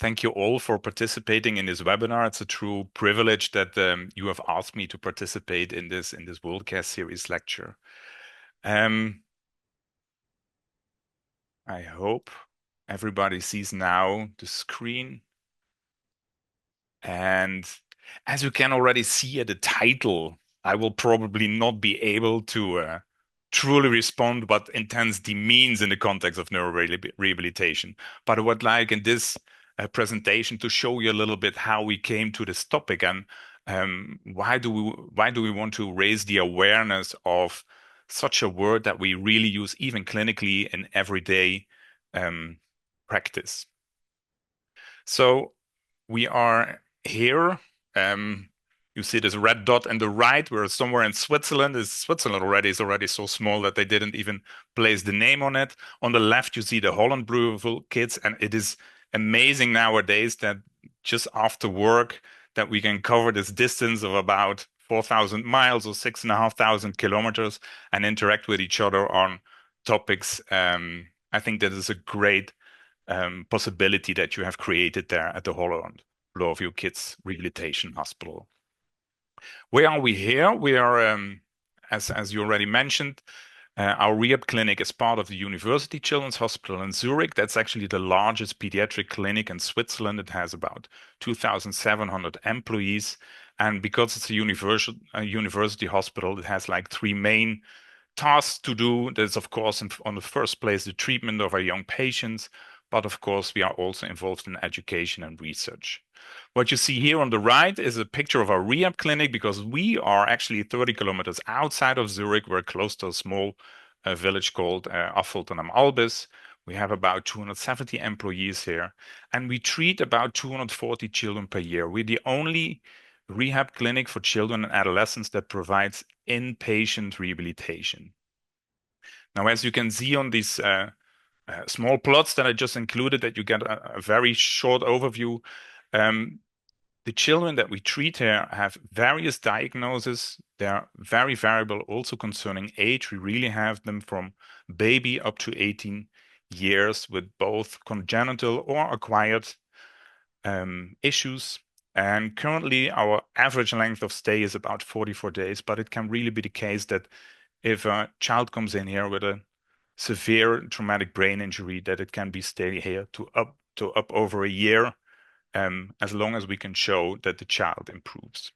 thank you all for participating in this webinar. It's a true privilege that you have asked me to participate in this WorldCast series lecture. I hope everybody sees now the screen. And as you can already see at the title, I will probably not be able to truly respond what intensity means in the context of neurorehabilitation. But I would like in this presentation to show you a little bit how we came to this topic and why do we want to raise the awareness of such a word that we really use even clinically in everyday practice. So we are here. You see this red dot on the right. We're somewhere in Switzerland. Switzerland is already so small that they didn't even place the name on it. On the left, you see the Holland Bruegel kids, and it is amazing nowadays that just after work that we can cover this distance of about 4,000 miles or 6,500 kilometers and interact with each other on topics. I think that is a great possibility that you have created there at the Holland Bloorview Kids Rehabilitation Hospital. Where are we here? We are, as you already mentioned, our rehab clinic is part of the University Children's Hospital in Zurich. That's actually the largest pediatric clinic in Switzerland. It has about 2,700 employees. And because it's a university hospital, it has like three main tasks to do. There's, of course, on the first place, the treatment of our young patients. But of course, we are also involved in education and research. What you see here on the right is a picture of our rehab clinic because we are actually 30 kilometers outside of Zurich. We're close to a small village called Affoltern am Albis. We have about 270 employees here, and we treat about 240 children per year. We're the only rehab clinic for children and adolescents that provides inpatient rehabilitation. Now, as you can see on these small plots that I just included, that you get a very short overview. The children that we treat here have various diagnoses. They're very variable also concerning age. We really have them from baby up to 18 years with both congenital or acquired issues. And currently our average length of stay is about 44 days, but it can really be the case that if a child comes in here with a severe traumatic brain injury, that it can be stay here to up over a year, as long as we can show that the child improves.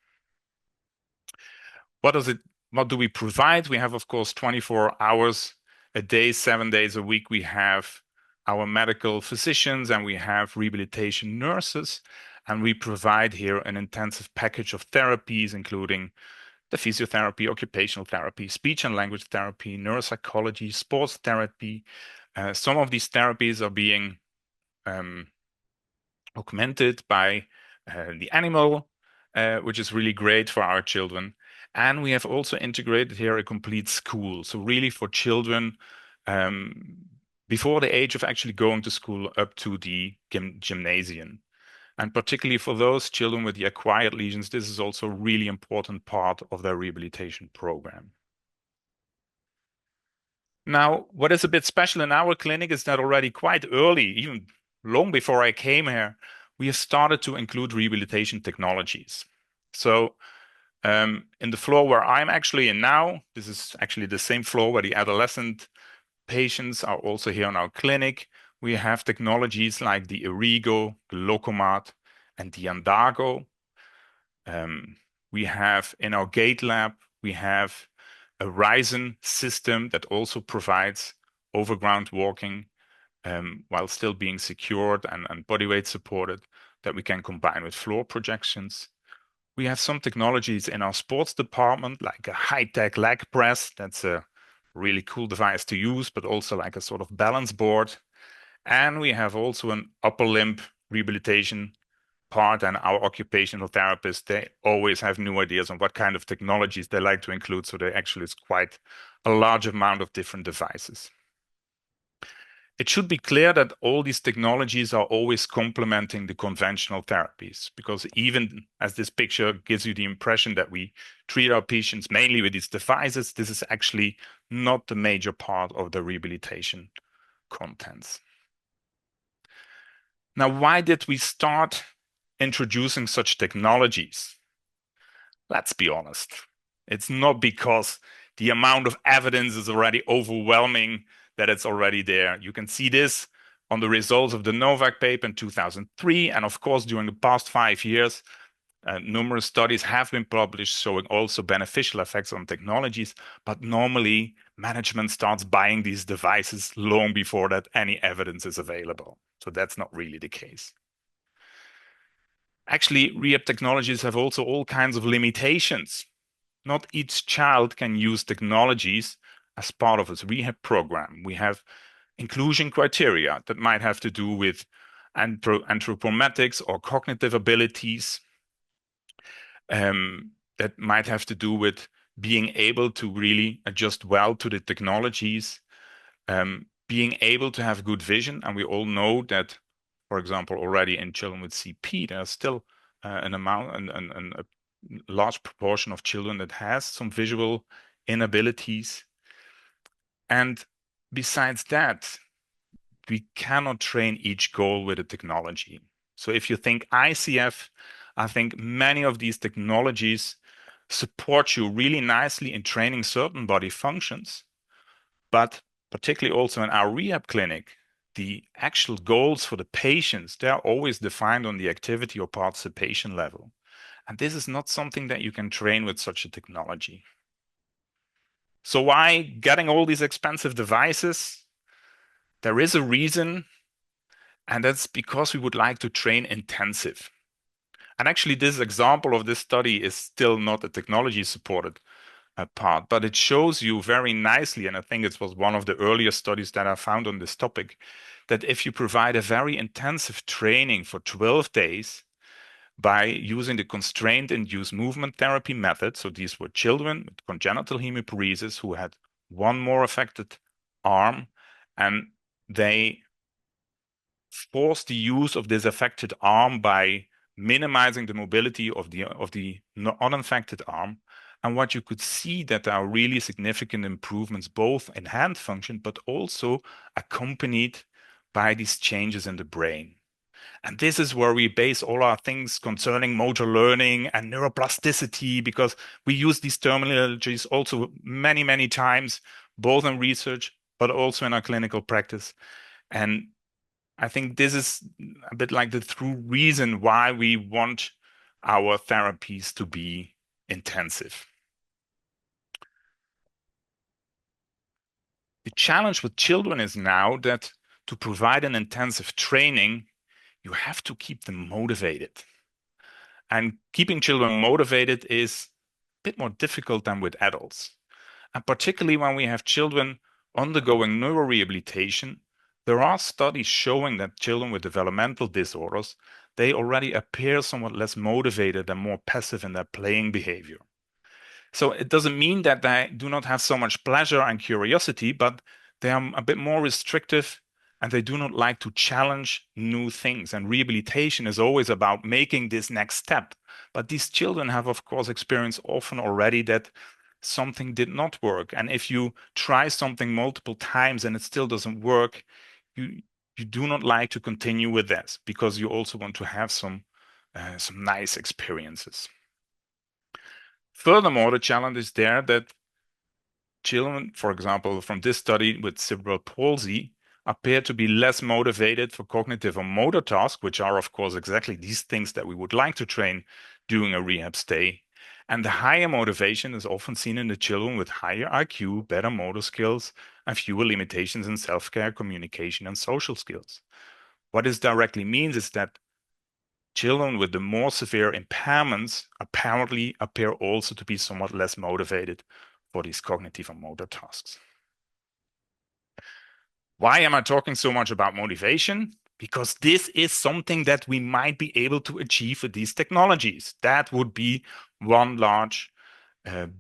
What do we provide? We have, of course, 24 hours a day, 7 days a week. We have our medical physicians and we have rehabilitation nurses, and we provide here an intensive package of therapies, including the physiotherapy, occupational therapy, speech and language therapy, neuropsychology, sports therapy. Some of these therapies are being augmented by the animal, which is really great for our children. And we have also integrated here a complete school. So really for children before the age of actually going to school up to the gymnasium. And particularly for those children with the acquired lesions, this is also a really important part of their rehabilitation program. Now, what is a bit special in our clinic is that already quite early, even long before I came here, we have started to include rehabilitation technologies. So in the floor where I'm actually in now, this is actually the same floor where the adolescent patients are also here in our clinic. We have technologies like the Erigo, the Locomat, and the Andago. We have in our gait lab, we have a Ryzen system that also provides overground walking while still being secured and body weight supported, that we can combine with floor projections. We have some technologies in our sports department, like a high-tech leg press. That's a really cool device to use, but also like a sort of balance board. And we have also an upper limb rehabilitation part, and our occupational therapists, they always have new ideas on what kind of technologies they like to include. So there actually is quite a large amount of different devices. It should be clear that all these technologies are always complementing the conventional therapies, because even as this picture gives you the impression that we treat our patients mainly with these devices, this is actually not the major part of the rehabilitation contents. Now, why did we start introducing such technologies? Let's be honest. It's not because the amount of evidence is already overwhelming that it's already there. You can see this on the results of the Novak paper in 2003. And of course, during the past 5 years, numerous studies have been published showing also beneficial effects on technologies. But normally, management starts buying these devices long before that any evidence is available. So that's not really the case. Actually, rehab technologies have also all kinds of limitations. Not each child can use technologies as part of its rehab program. We have inclusion criteria that might have to do with anthropometrics or cognitive abilities, that might have to do with being able to really adjust well to the technologies, being able to have good vision. And we all know that, for example, already in children with CP, there's still a large proportion of children that has some visual inabilities. And besides that, we cannot train each goal with a technology. So if you think ICF, I think many of these technologies support you really nicely in training certain body functions, but particularly also in our rehab clinic, the actual goals for the patients, they're always defined on the activity or participation level. And this is not something that you can train with such a technology. So why getting all these expensive devices? There is a reason, and that's because we would like to train intensive. And actually, this example of this study is still not a technology supported part, but it shows you very nicely, and I think it was one of the earliest studies that I found on this topic, that if you provide a very intensive training for 12 days by using the constraint induced movement therapy method, so these were children with congenital hemiparesis who had one more affected arm, and they forced the use of this affected arm by minimizing the mobility of the unaffected arm. And what you could see that there are really significant improvements, both in hand function, but also accompanied by these changes in the brain. And this is where we base all our things concerning motor learning and neuroplasticity, because we use these terminologies also many, many times, both in research, but also in our clinical practice. And I think this is a bit like the true reason why we want our therapies to be intensive. The challenge with children is now that to provide an intensive training, you have to keep them motivated. And keeping children motivated is a bit more difficult than with adults. And particularly when we have children undergoing neurorehabilitation, there are studies showing that children with developmental disorders, they already appear somewhat less motivated and more passive in their playing behavior. So it doesn't mean that they do not have so much pleasure and curiosity, but they are a bit more restrictive and they do not like to challenge new things. And rehabilitation is always about making this next step. But these children have, of course, experienced often already that something did not work. And if you try something multiple times and it still doesn't work, you you do not like to continue with this because you also want to have some nice experiences. Furthermore, the challenge is there that children, for example, from this study with cerebral palsy, appear to be less motivated for cognitive or motor tasks, which are, of course, exactly these things that we would like to train during a rehab stay. And the higher motivation is often seen in the children with higher IQ, better motor skills, and fewer limitations in self-care, communication, and social skills. What this directly means is that children with the more severe impairments apparently appear also to be somewhat less motivated for these cognitive and motor tasks. Why am I talking so much about motivation? Because this is something that we might be able to achieve with these technologies. That would be one large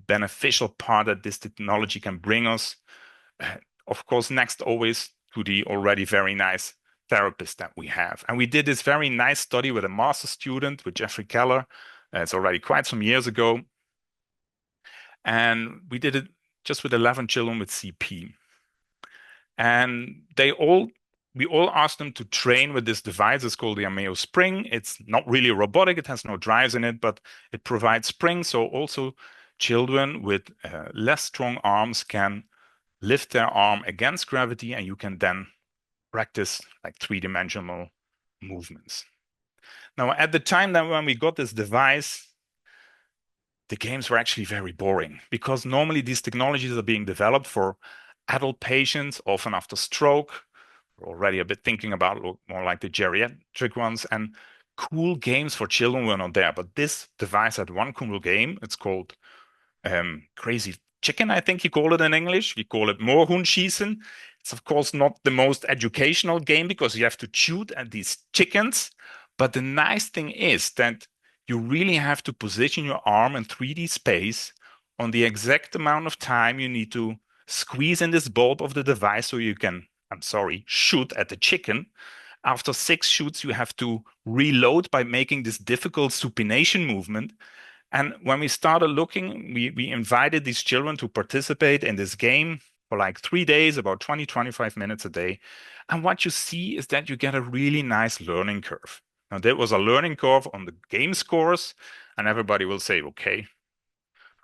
beneficial part that this technology can bring us. Of course, next always to the already very nice therapist that we have. And we did this very nice study with a master's student, with Jeffrey Keller. It's already quite some years ago. And we did it just with 11 children with CP. And they all we all asked them to train with this device. It's called the Ameo Spring. It's not really robotic. It has no drives in it, but it provides springs. So also children with less strong arms can lift their arm against gravity, and you can then practice like three-dimensional movements. Now, at the time that when we got this device, the games were actually very boring because normally these technologies are being developed for adult patients, often after stroke. We're already a bit thinking about more like the geriatric ones, and cool games for children were not there. But this device had one cool game. It's called Crazy Chicken, I think you call it in English. We call it Moorhuhnschießen. It's of course not the most educational game because you have to shoot at these chickens. But the nice thing is that you really have to position your arm in 3D space on the exact amount of time you need to squeeze in this bulb of the device so you can, I'm sorry, shoot at the chicken. After 6 shoots, you have to reload by making this difficult supination movement. And when we started looking, we invited these children to participate in this game for like 3 days, about 20, 25 minutes a day. And what you see is that you get a really nice learning curve. Now, there was a learning curve on the game scores, and everybody will say, okay,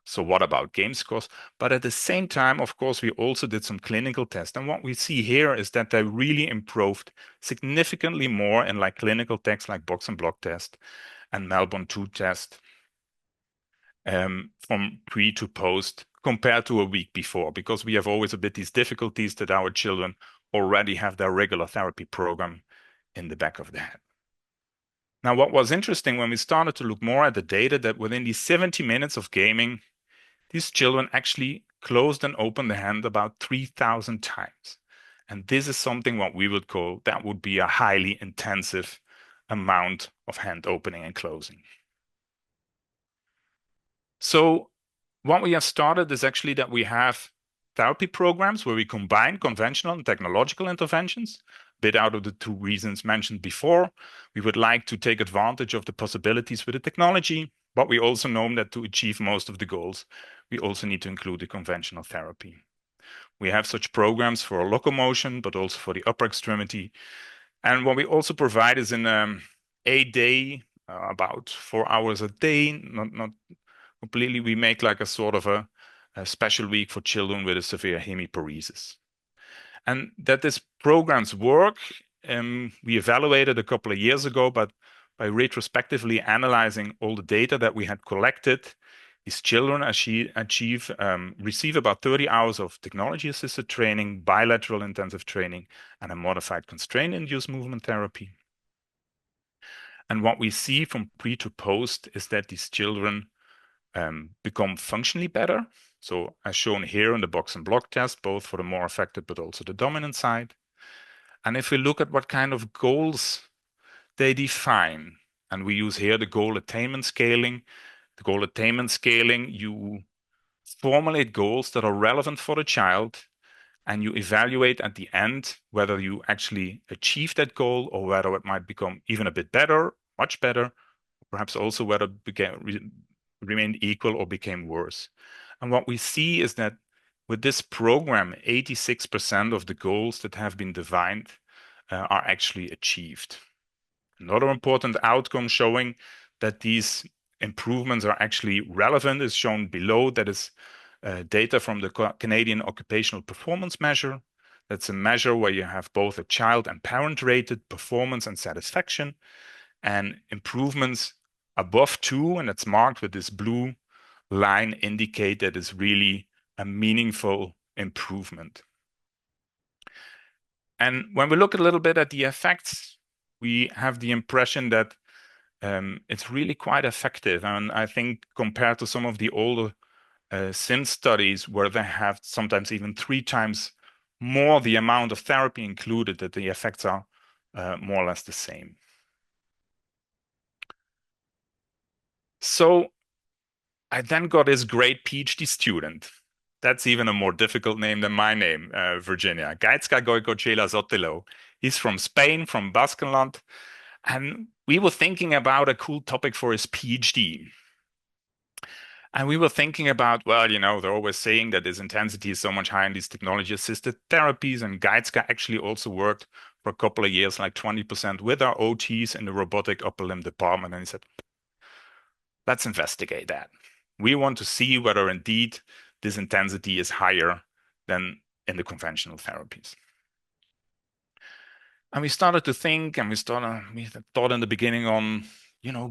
so what about game scores? But at the same time, of course, we also did some clinical tests. And what we see here is that they really improved significantly more in like clinical tests like box and block test and Melbourne 2 test from pre to post compared to a week before, because we have always a bit these difficulties that our children already have their regular therapy program in the back of the head. Now, what was interesting when we started to look more at the data, that within these 70 minutes of gaming, these children actually closed and opened the hand about 3,000 times. And this is something what we would call, that would be a highly intensive amount of hand opening and closing. So what we have started is actually that we have therapy programs where we combine conventional and technological interventions, a bit out of the 2 reasons mentioned before. We would like to take advantage of the possibilities with the technology, but we also know that to achieve most of the goals, we also need to include the conventional therapy. We have such programs for locomotion, but also for the upper extremity. And what we also provide is in a day, about 4 hours a day, not completely, we make like a sort of a special week for children with a severe hemiparesis. And that these programs work, we evaluated a couple of years ago, but by retrospectively analyzing all the data that we had collected, these children receive about 30 hours of technology-assisted training, bilateral intensive training, and a modified constraint-induced movement therapy. And what we see from pre to post is that these children become functionally better. So as shown here in the box and block test, both for the more affected but also the dominant side. And if we look at what kind of goals they define, and we use here the goal attainment scaling. The goal attainment scaling, you formulate goals that are relevant for the child, and you evaluate at the end whether you actually achieve that goal or whether it might become even a bit better, much better, perhaps also whether it remained equal or became worse. And what we see is that with this program, 86% of the goals that have been defined are actually achieved. Another important outcome showing that these improvements are actually relevant is shown below. That is data from the Canadian Occupational Performance Measure. That's a measure where you have both a child and parent rated performance and satisfaction, and improvements above 2, and it's marked with this blue line, indicate that it's really a meaningful improvement. And when we look a little bit at the effects, we have the impression that it's really quite effective. And I think compared to some of the older sim studies where they have sometimes even 3 times more the amount of therapy included, that the effects are more or less the same. So I then got this great PhD student. That's even a more difficult name than my name, Virginia. Gaizka Goicoechea Sotelo. He's from Spain, from Baskenland. And we were thinking about a cool topic for his PhD. And we were thinking about, well, they're always saying that this intensity is so much higher in these technology-assisted therapies. And Gaizka actually also worked for a couple of years, like 20% with our OTs in the robotic upper limb department. And he said, let's investigate that. We want to see whether indeed this intensity is higher than in the conventional therapies. And we started to think, and we thought in the beginning on,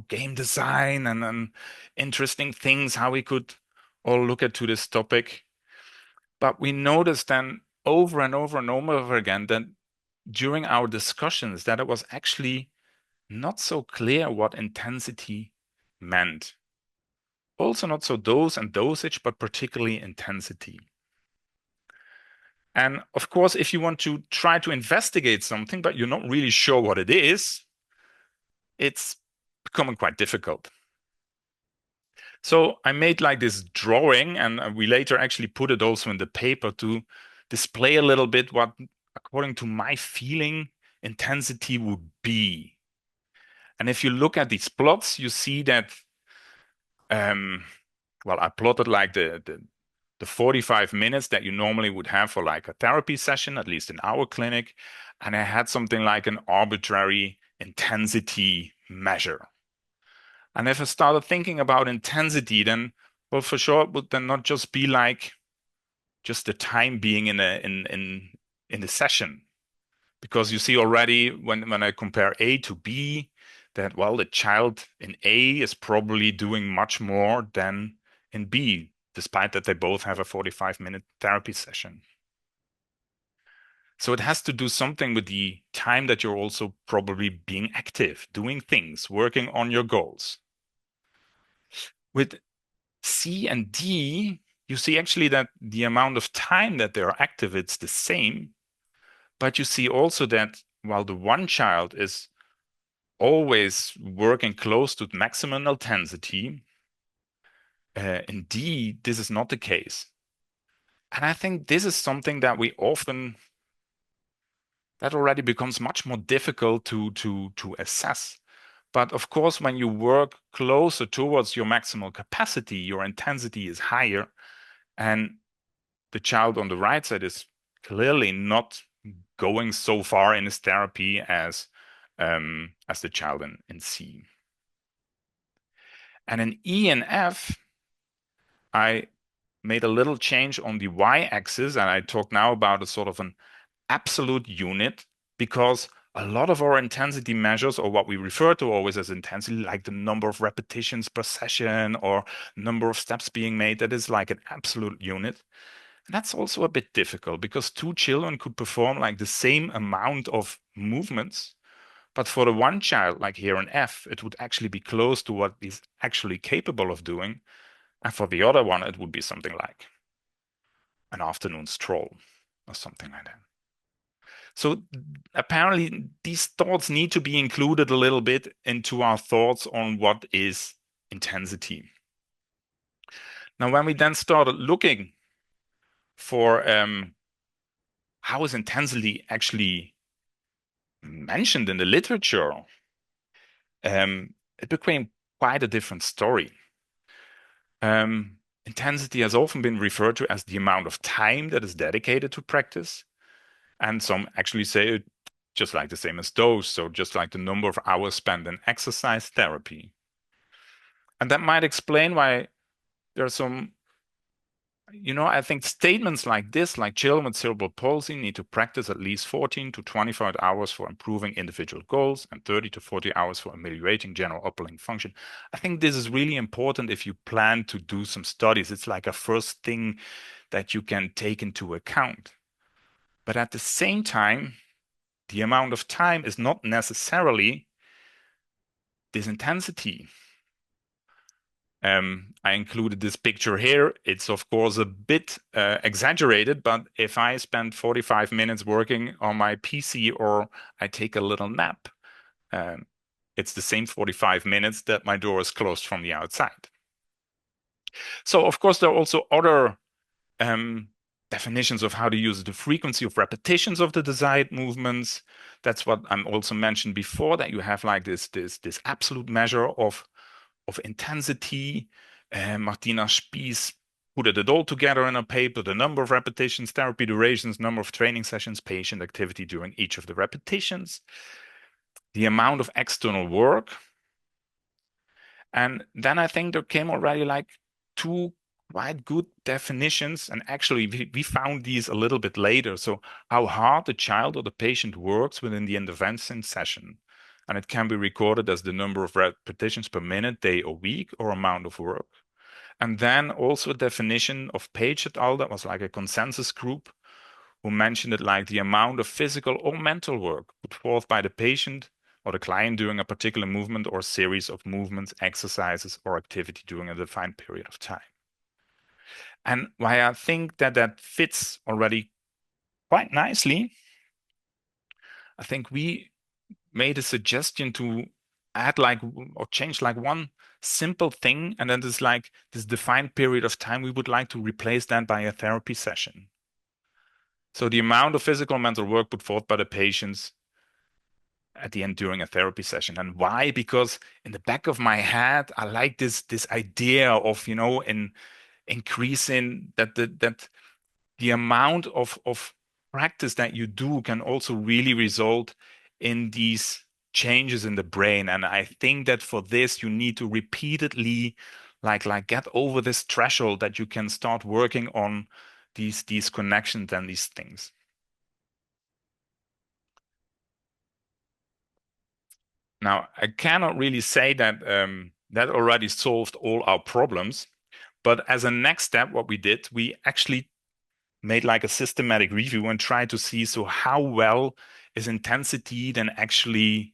game design and interesting things, how we could all look at to this topic. But we noticed then over and over and over again that during our discussions that it was actually not so clear what intensity meant. Also not so dose and dosage, but particularly intensity. And of course, if you want to try to investigate something, but you're not really sure what it is, it's becoming quite difficult. So I made like this drawing, and we later actually put it also in the paper to display a little bit what, according to my feeling, intensity would be. And if you look at these plots, you see that, well, I plotted like the 45 minutes that you normally would have for like a therapy session, at least in our clinic. And I had something like an arbitrary intensity measure. And if I started thinking about intensity, then, well, for sure, it would then not just be like just the time being in the session. Because you see already when I compare A to B, that, well, the child in A is probably doing much more than in B, despite that they both have a 45-minute therapy session. So it has to do something with the time that you're also probably being active, doing things, working on your goals. With C and D, you see actually that the amount of time that they are active, it's the same. But you see also that while the one child is always working close to maximum intensity, in D, this is not the case. And I think this is something that that already becomes much more difficult to assess. But of course, when you work closer towards your maximal capacity, your intensity is higher. And the child on the right side is clearly not going so far in his therapy as the child in C. And in E and F, I made a little change on the y-axis, and I talk now about a sort of an absolute unit, because a lot of our intensity measures, or what we refer to always as intensity, like the number of repetitions per session or number of steps being made, that is like an absolute unit. And that's also a bit difficult because two children could perform like the same amount of movements, but for the one child, like here in F, it would actually be close to what he's actually capable of doing. And for the other one, it would be something like an afternoon stroll or something like that. So apparently these thoughts need to be included a little bit into our thoughts on what is intensity. Now, when we then started looking for how is intensity actually mentioned in the literature, it became quite a different story. Intensity has often been referred to as the amount of time that is dedicated to practice. And some actually say it just like the same as dose, so just like the number of hours spent in exercise therapy. And that might explain why there are some, I think statements like this, like children with cerebral palsy need to practice at least 14 to 25 hours for improving individual goals and 30 to 40 hours for ameliorating general upper limb function. I think this is really important if you plan to do some studies. It's like a first thing that you can take into account. But at the same time, the amount of time is not necessarily this intensity. I included this picture here. It's of course a bit exaggerated, but if I spend 45 minutes working on my PC or I take a little nap, it's the same 45 minutes that my door is closed from the outside. So of course there are also other definitions of how to use the frequency of repetitions of the desired movements. That's what I'm also mentioned before, that you have like this absolute measure of intensity. Martina Spies put it all together in a paper, the number of repetitions, therapy durations, number of training sessions, patient activity during each of the repetitions, the amount of external work. And then I think there came already like two quite good definitions. And actually, we found these a little bit later. So how hard the child or the patient works within the intervention session. And it can be recorded as the number of repetitions per minute, day, or week, or amount of work. And then also a definition of Page et al. That was like a consensus group who mentioned it like the amount of physical or mental work put forth by the patient or the client during a particular movement or series of movements, exercises, or activity during a defined period of time. And why I think that that fits already quite nicely, I think we made a suggestion to add like or change like one simple thing, and then there's like this defined period of time. We would like to replace that by a therapy session. So the amount of physical and mental work put forth by the patients at the end during a therapy session. And why? Because in the back of my head, I like this idea of, in increasing that the amount of practice that you do can also really result in these changes in the brain. And I think that for this, you need to repeatedly like get over this threshold that you can start working on these connections and these things. Now, I cannot really say that that already solved all our problems, but as a next step, what we did, we actually made like a systematic review and tried to see so how well is intensity then actually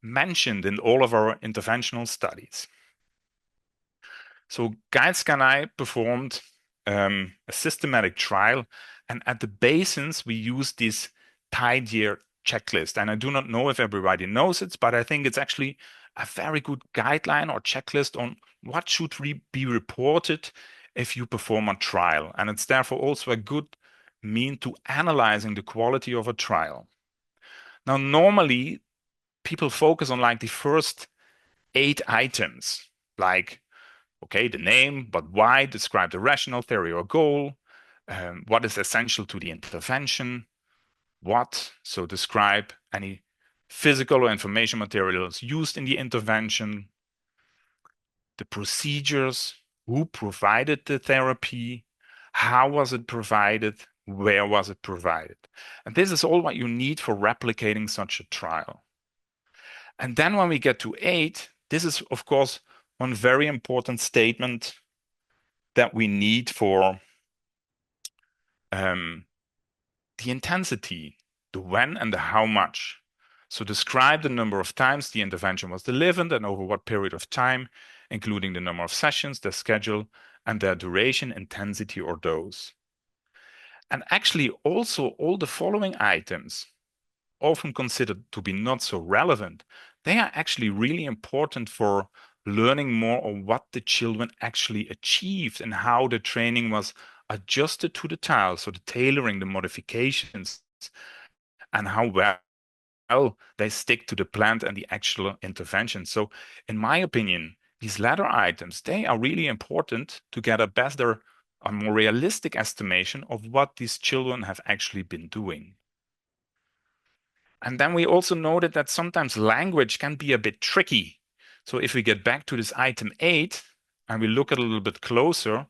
mentioned in all of our interventional studies. So Geitsk and I performed a systematic trial, and at the basis we used this TIDE checklist. And I do not know if everybody knows it, but I think it's actually a very good guideline or checklist on what should be reported if you perform a trial. And it's therefore also a good mean to analyzing the quality of a trial. Now, normally people focus on like the first 8 items, like okay, the name, but why, describe the rational theory or goal, what is essential to the intervention, what, so describe any physical or information materials used in the intervention, the procedures, who provided the therapy, how was it provided, where was it provided. And this is all what you need for replicating such a trial. And then when we get to 8, this is, of course, one very important statement that we need for the intensity, the when and the how much. So describe the number of times the intervention was delivered and over what period of time, including the number of sessions, their schedule, and their duration, intensity, or dose. And actually also all the following items, often considered to be not so relevant, they are actually really important for learning more on what the children actually achieved and how the training was adjusted to the child, so the tailoring, the modifications, and how well they stick to the plan and the actual intervention. So in my opinion, these latter items, they are really important to get a more realistic estimation of what these children have actually been doing. And then we also noted that sometimes language can be a bit tricky. So if we get back to this item 8 and we look at it a little bit closer,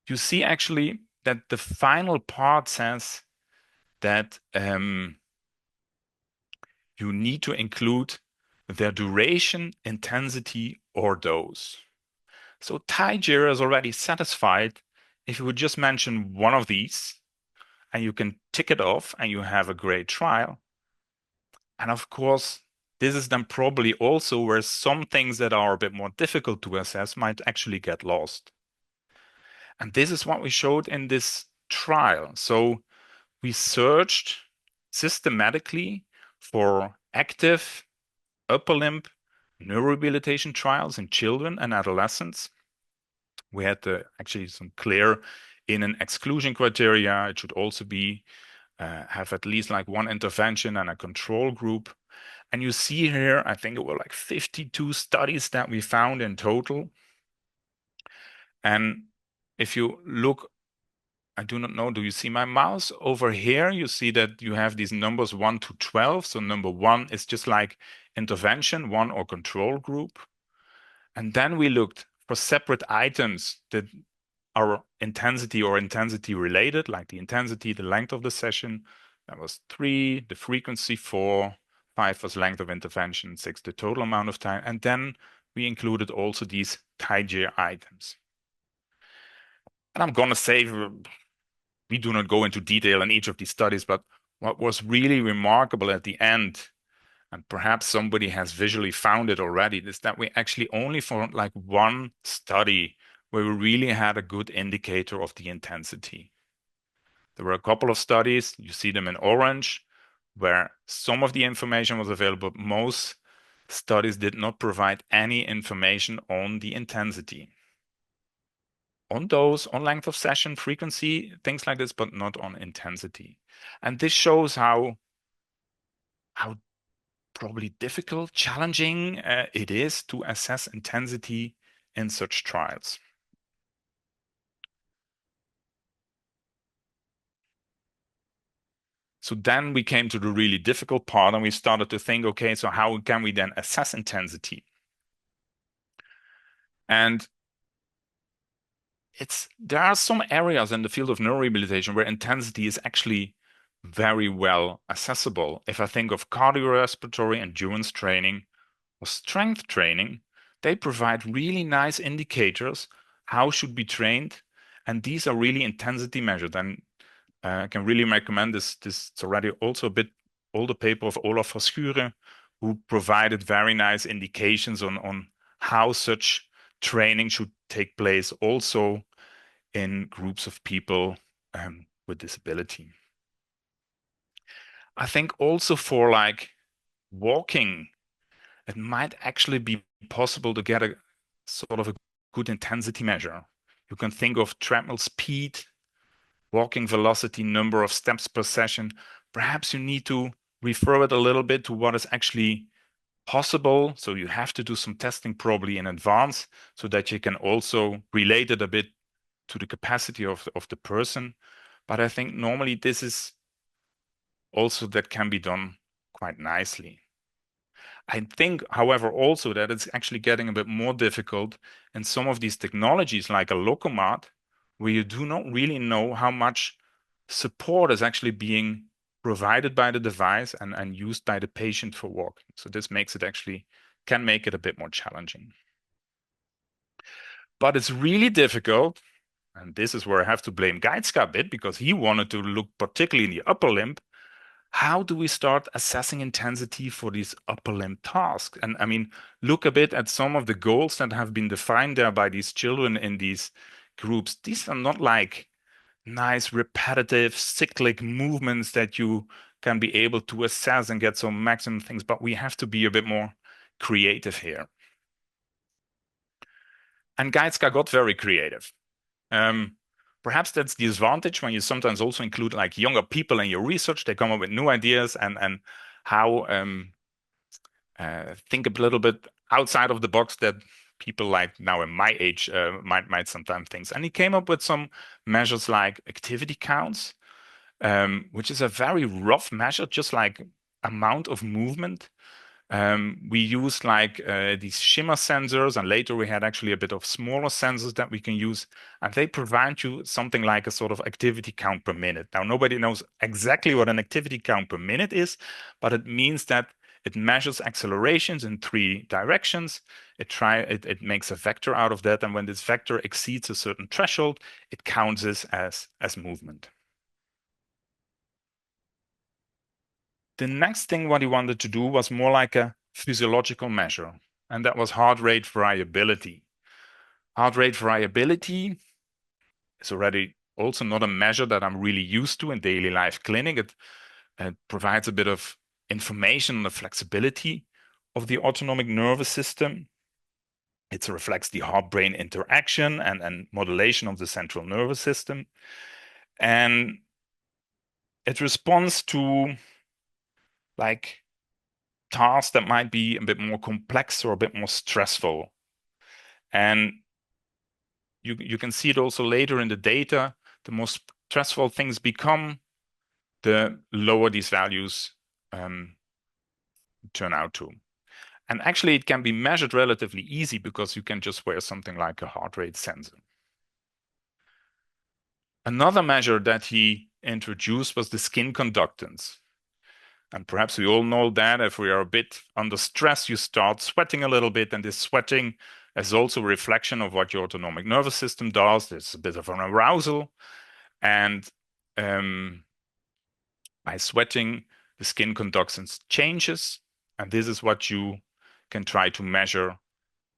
you see actually that the final part says that you need to include their duration, intensity, or dose. So TiGER is already satisfied if you would just mention one of these and you can tick it off and you have a great trial. And of course, this is then probably also where some things that are a bit more difficult to assess might actually get lost. And this is what we showed in this trial. So we searched systematically for active upper limb neurorehabilitation trials in children and adolescents. We had actually some clear in an exclusion criteria. It should also be have at least like one intervention and a control group. And you see here, I think it were like 52 studies that we found in total. And if you look, I do not know, do you see my mouse? Over here, you see that you have these numbers 1 to 12. So number 1 is just like intervention, 1 or control group. And then we looked for separate items that are intensity or intensity related, like the intensity, the length of the session. That was 3, the frequency 4, 5 was length of intervention, 6 the total amount of time. And then we included also these Tiger items. And I'm gonna say we do not go into detail in each of these studies, but what was really remarkable at the end, and perhaps somebody has visually found it already, is that we actually only found like one study where we really had a good indicator of the intensity. There were a couple of studies, you see them in orange, where some of the information was available, but most studies did not provide any information on the intensity. On dose, on length of session, frequency, things like this, but not on intensity. And this shows how probably difficult, challenging it is to assess intensity in such trials. So then we came to the really difficult part and we started to think, okay, so how can we then assess intensity? And there are some areas in the field of neurorehabilitation where intensity is actually very well accessible. If I think of cardiorespiratory endurance training or strength training, they provide really nice indicators how should be trained, and these are really intensity measured. And I can really recommend this. It's already also a bit older paper of Olaf Verschuren, who provided very nice indications on how such training should take place also in groups of people with disability. I think also for like walking, it might actually be possible to get a sort of a good intensity measure. You can think of treadmill speed, walking velocity, number of steps per session. Perhaps you need to refer it a little bit to what is actually possible. So you have to do some testing probably in advance so that you can also relate it a bit to the capacity of the person. But I think normally this is also that can be done quite nicely. I think, however, also that it's actually getting a bit more difficult in some of these technologies like a Lokomat, where you do not really know how much support is actually being provided by the device and used by the patient for walking. So this makes it actually, can make it a bit more challenging. But it's really difficult, and this is where I have to blame Geitska a bit because he wanted to look particularly in the upper limb. How do we start assessing intensity for these upper limb tasks? And I mean, look a bit at some of the goals that have been defined there by these children in these groups. These are not like nice, repetitive, cyclic movements that you can be able to assess and get some maximum things, but we have to be a bit more creative here. And Geitska got very creative. Um, Perhaps that's the advantage when you sometimes also include like younger people in your research. They come up with new ideas and how think a little bit outside of the box that people like now in my age might sometimes think. And he came up with some measures like activity counts, which is a very rough measure, just like amount of movement. We used like these shimmer sensors, and later we had actually a bit of smaller sensors that we can use, and they provide you something like a sort of activity count per minute. Now, nobody knows exactly what an activity count per minute is, but it means that it measures accelerations in 3 directions. It makes a vector out of that, and when this vector exceeds a certain threshold, it counts this as movement. The next thing what he wanted to do was more like a physiological measure, and that was heart rate variability. Heart rate variability is already also not a measure that I'm really used to in daily life clinic. It provides a bit of information on the flexibility of the autonomic nervous system. It reflects the heart-brain interaction and modulation of the central nervous system. And it responds to like tasks that might be a bit more complex or a bit more stressful. And you can see it also later in the data. The more stressful things become, the lower these values turn out to. And actually, it can be measured relatively easy because you can just wear something like a heart rate sensor. Another measure that he introduced was the skin conductance. And perhaps we all know that if we are a bit under stress, you start sweating a little bit, and this sweating is also a reflection of what your autonomic nervous system does. There's a bit of an arousal, and by sweating, the skin conductance changes, and this is what you can try to measure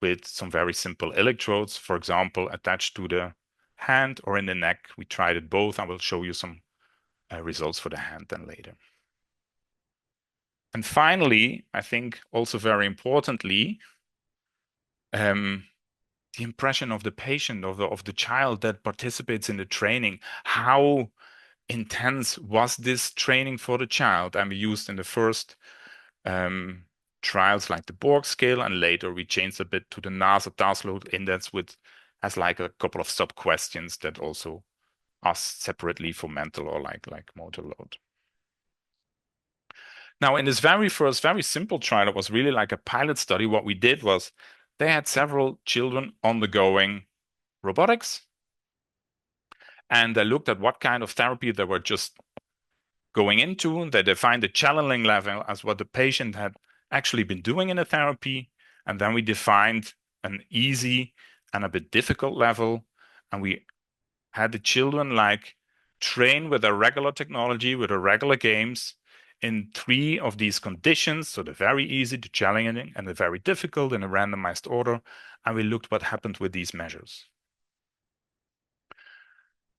with some very simple electrodes, for example, attached to the hand or in the neck. We tried it both. I will show you some results for the hand then later. And finally, I think also very importantly, the impression of the patient, of the child that participates in the training. How intense was this training for the child? And we used in the first trials like the Borg scale, and later we changed a bit to the NASA task load index, with as like a couple of sub questions that also asked separately for mental or like motor load. Now, in this very first, very simple trial, it was really like a pilot study. What we did was they had several children undergoing robotics, and they looked at what kind of therapy they were just going into. They defined the challenging level as what the patient had actually been doing in the therapy. And then we defined an easy and a bit difficult level. And we had the children like train with a regular technology, with a regular games in 3 of these conditions. So the very easy, the challenging, and the very difficult in a randomized order. And we looked what happened with these measures.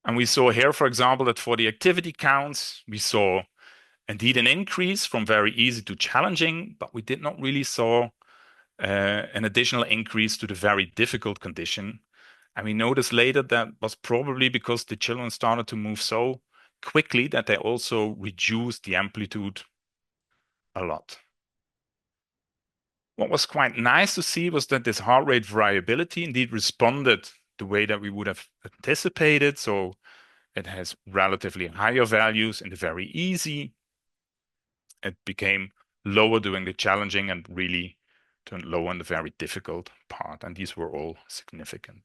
And we saw here, for example, that for the activity counts, we saw indeed an increase from very easy to challenging, but we did not really saw an additional increase to the very difficult condition. And we noticed later that was probably because the children started to move so quickly that they also reduced the amplitude a lot. What was quite nice to see was that this heart rate variability indeed responded the way that we would have anticipated. So it has relatively higher values in the very easy. It became lower during the challenging and really turned lower in the very difficult part. And these were all significant.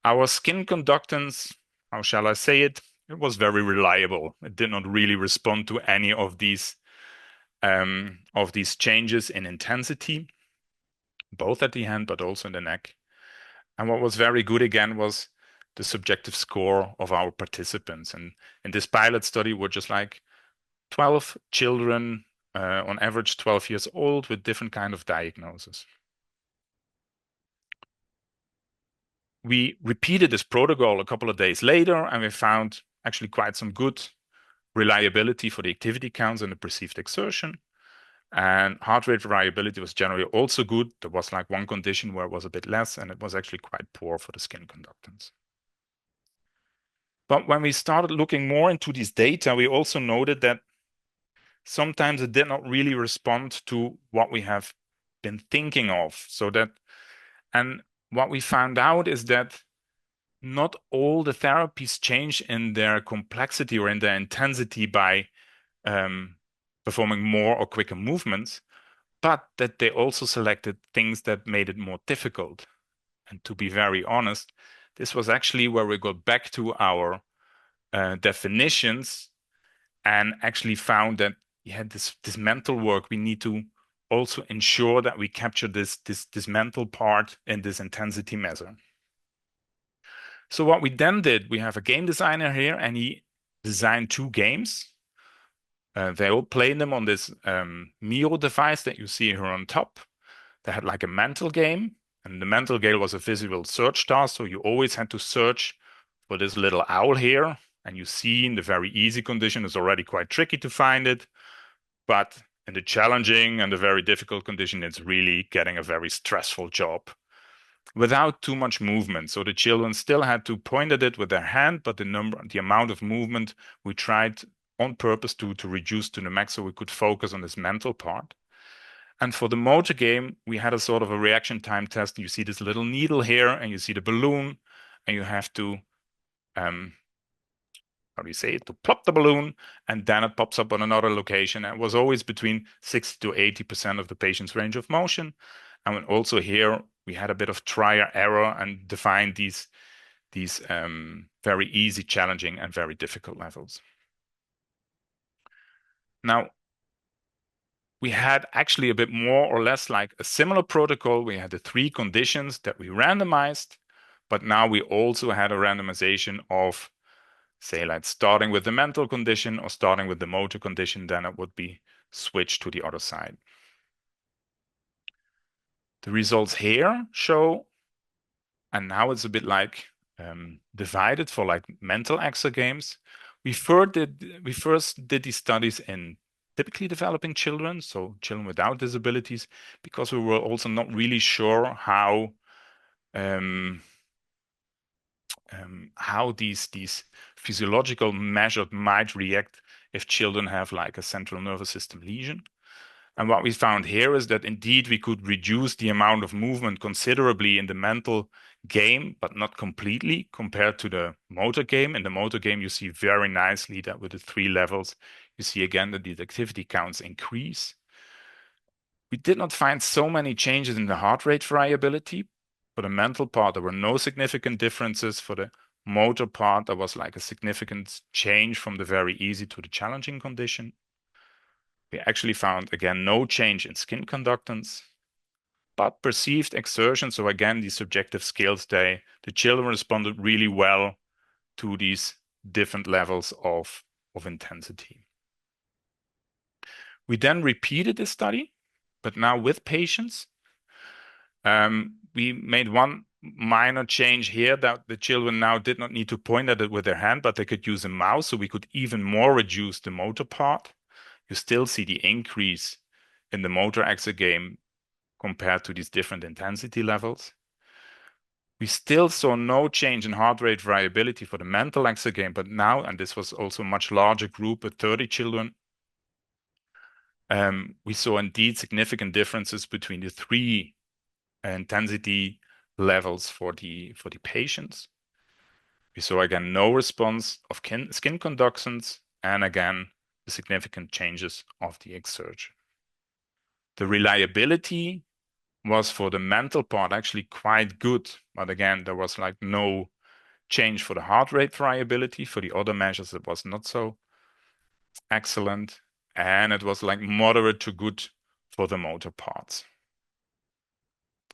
Our skin conductance, how shall I say it? It was very reliable. It did not really respond to any of these changes in intensity, both at the hand but also in the neck. And what was very good again was the subjective score of our participants. And in this pilot study, we're just like 12 children, on average 12 years old, with different kind of diagnoses. We repeated this protocol a couple of days later, and we found actually quite some good reliability for the activity counts and the perceived exertion. And heart rate variability was generally also good. There was like one condition where it was a bit less, and it was actually quite poor for the skin conductance. But when we started looking more into these data, we also noted that sometimes it did not really respond to what we have been thinking of. And what we found out is that not all the therapies change in their complexity or in their intensity by performing more or quicker movements, but that they also selected things that made it more difficult. And to be very honest, this was actually where we got back to our definitions and actually found that this mental work, we need to also ensure that we capture this mental part in this intensity measure. So what we then did, we have a game designer here, and he designed 2 games. They all played them on this Miro device that you see here on top. They had like a mental game, and the mental game was a visual search task. So you always had to search for this little owl here. And you see in the very easy condition, it's already quite tricky to find it. But in the challenging and the very difficult condition, it's really getting a very stressful job without too much movement. So the children still had to point at it with their hand, but the amount of movement we tried on purpose to reduce to the max so we could focus on this mental part. And for the motor game, we had a sort of a reaction time test. You see this little needle here, and you see the balloon, and you have to, how do you say it, to plop the balloon, and then it pops up on another location. And it was always between 60 to 80% of the patient's range of motion. And also here, we had a bit of trial error and defined these very easy, challenging, and very difficult levels. Now, we had actually a bit more or less like a similar protocol. We had the 3 conditions that we randomized, but now we also had a randomization of, say, like starting with the mental condition or starting with the motor condition, then it would be switched to the other side. The results here show, and now it's a bit like divided for like mental exergames. We first did these studies in typically developing children, so children without disabilities, because we were also not really sure how these physiological measures might react if children have like a central nervous system lesion. And what we found here is that indeed we could reduce the amount of movement considerably in the mental game, but not completely compared to the motor game. In the motor game, you see very nicely that with the 3 levels, you see again that these activity counts increase. We did not find so many changes in the heart rate variability. For the mental part, there were no significant differences. For the motor part, there was like a significant change from the very easy to the challenging condition. We actually found, again, no change in skin conductance, but perceived exertion. So again, these subjective scales, the children responded really well to these different levels of intensity. We then repeated this study, but now with patients. We made one minor change here that the children now did not need to point at it with their hand, but they could use a mouse, so we could even more reduce the motor part. You still see the increase in the motor exergame compared to these different intensity levels. We still saw no change in heart rate variability for the mental exergame, but now, and this was also a much larger group with 30 children, we saw indeed significant differences between the 3 intensity levels for the patients. We saw again no response of skin conductance, and again the significant changes of the exertion. The reliability was for the mental part actually quite good, but again there was like no change for the heart rate variability. For the other measures it was not so excellent, and it was like moderate to good for the motor parts.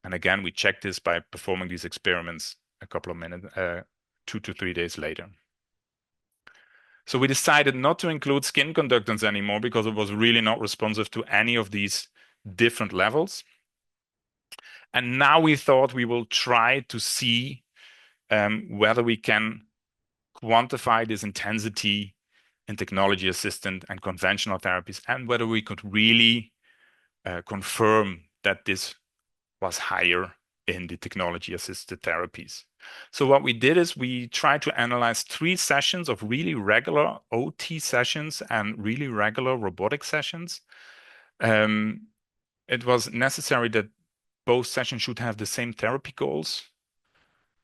And again, we checked this by performing these experiments a couple of minutes, 2 to 3 days later. So we decided not to include skin conductance anymore because it was really not responsive to any of these different levels. And now we thought we will try to see whether we can quantify this intensity in technology assisted and conventional therapies, and whether we could really confirm that this was higher in the technology-assisted therapies. So what we did is we tried to analyze 3 sessions of really regular OT sessions and really regular robotic sessions. It was necessary that both sessions should have the same therapy goals.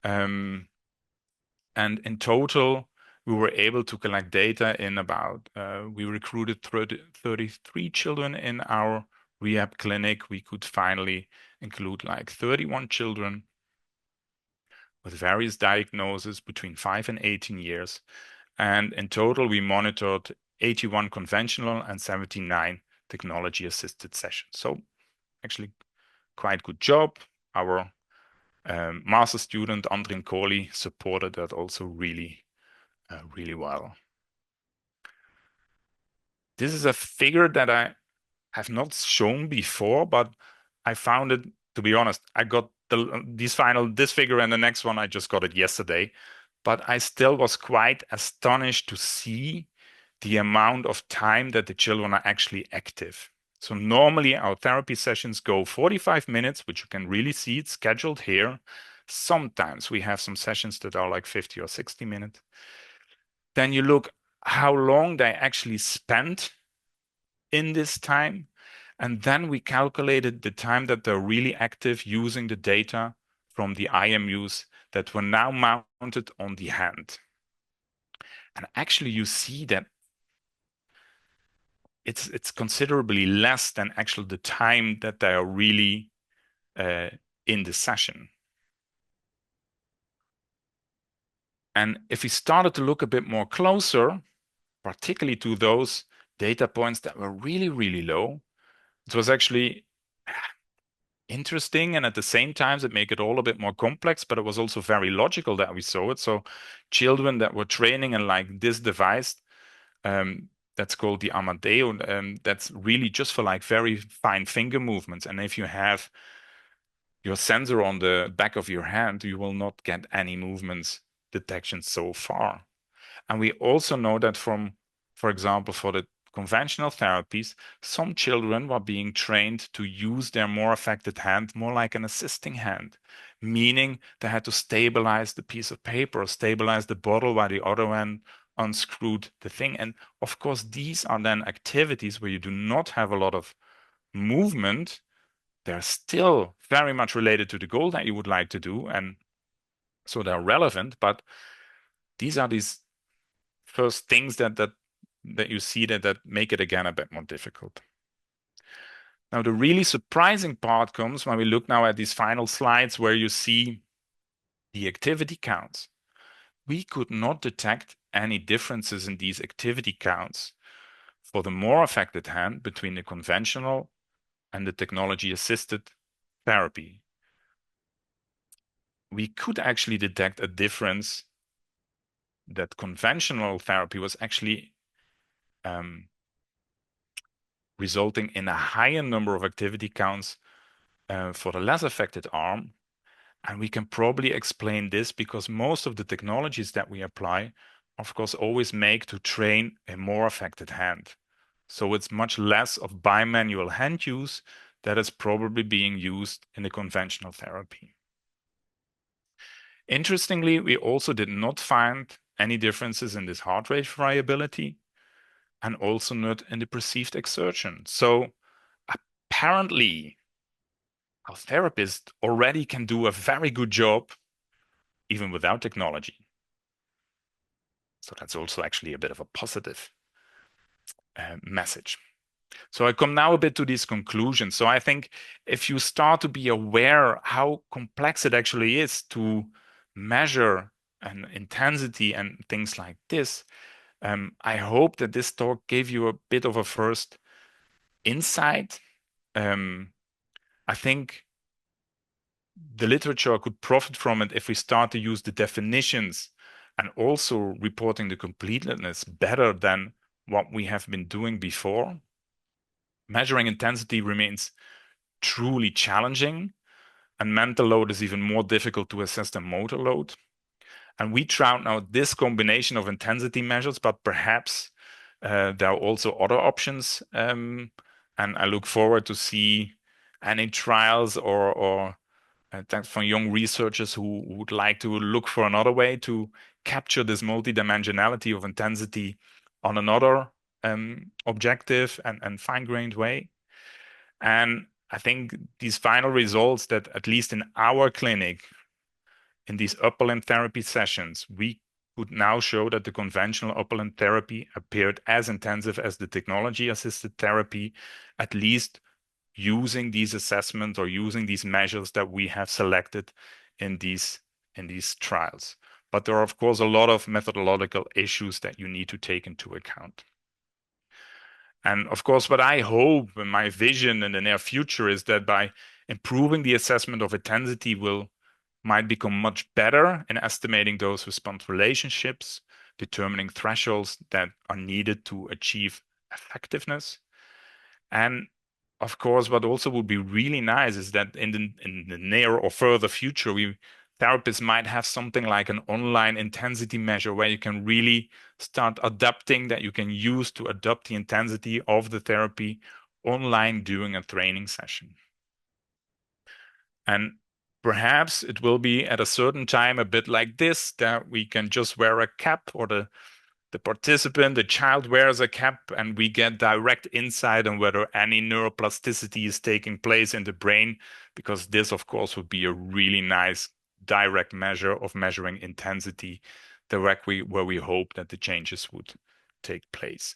And in total, we were able to collect data in about, we recruited 33 children in our rehab clinic. We could finally include like 31 children with various diagnoses between 5 and 18 years. And in total, we monitored 81 conventional and 79 technology-assisted sessions. So actually quite good job. Our master student, Andrin Kohli, supported that also really well. This is a figure that I have not shown before, but I found it, to be honest, I got this figure and the next one, I just got it yesterday, but I still was quite astonished to see the amount of time that the children are actually active. So normally our therapy sessions go 45 minutes, which you can really see it's scheduled here. Sometimes we have some sessions that are like 50 or 60 minutes. Then you look how long they actually spent in this time. And then we calculated the time that they're really active using the data from the IMUs that were now mounted on the hand. And actually you see that it's considerably less than actually the time that they are really in the session. And if we started to look a bit more closer, particularly to those data points that were really, really low, it was actually interesting, and at the same time it made it all a bit more complex, but it was also very logical that we saw it. So children that were training in like this device, that's called the Amadeo, that's really just for like very fine finger movements. And if you have your sensor on the back of your hand, you will not get any movements detection so far. And we also know that from, for example, for the conventional therapies, some children were being trained to use their more affected hand more like an assisting hand, meaning they had to stabilize the piece of paper or stabilize the bottle while the other one unscrewed the thing. And of course, these are then activities where you do not have a lot of movement. They're still very much related to the goal that you would like to do. And so they're relevant, but these are these first things that you see that make it again a bit more difficult. Now, the really surprising part comes when we look now at these final slides where you see the activity counts. We could not detect any differences in these activity counts for the more affected hand between the conventional and the technology-assisted therapy. We could actually detect a difference that conventional therapy was actually resulting in a higher number of activity counts for the less affected arm. And we can probably explain this because most of the technologies that we apply, of course, always make to train a more affected hand. So it's much less of bimanual hand use that is probably being used in the conventional therapy. Interestingly, we also did not find any differences in this heart rate variability and also not in the perceived exertion. So apparently, our therapist already can do a very good job even without technology. So that's also actually a bit of a positive message. So I come now a bit to these conclusions. So I think if you start to be aware how complex it actually is to measure an intensity and things like this, I hope that this talk gave you a bit of a first insight. I think the literature could profit from it if we start to use the definitions and also reporting the completeness better than what we have been doing before. Measuring intensity remains truly challenging, and mental load is even more difficult to assess than motor load. And we tried now this combination of intensity measures, but perhaps there are also other options. And I look forward to see any trials or thanks from young researchers who would like to look for another way to capture this multidimensionality of intensity on another objective and fine-grained way. And I think these final results that, at least in our clinic, in these upper limb therapy sessions, we could now show that the conventional upper limb therapy appeared as intensive as the technology-assisted therapy, at least using these assessments or using these measures that we have selected in these trials. But there are, of course, a lot of methodological issues that you need to take into account. And of course, what I hope and my vision in the near future is that by improving the assessment of intensity might become much better in estimating dose response relationships, determining thresholds that are needed to achieve effectiveness. And of course, what also would be really nice is that in the near or further future, therapists might have something like an online intensity measure where you can really start adapting, that you can use to adapt the intensity of the therapy online during a training session. And perhaps it will be at a certain time a bit like this, that we can just wear a cap or the the participant, the child wears a cap, and we get direct insight on whether any neuroplasticity is taking place in the brain, because this, of course, would be a really nice direct measure of measuring intensity directly where we hope that the changes would take place.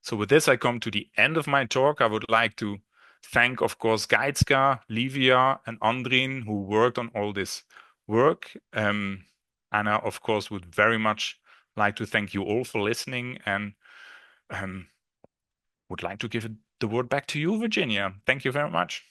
So with this, I come to the end of my talk. I would like to thank, of course, Gaitska, Livia, and Andrin, who worked on all this work. And I, of course, would very much like to thank you all for listening, and would like to give the word back to you, Virginia. Thank you very much.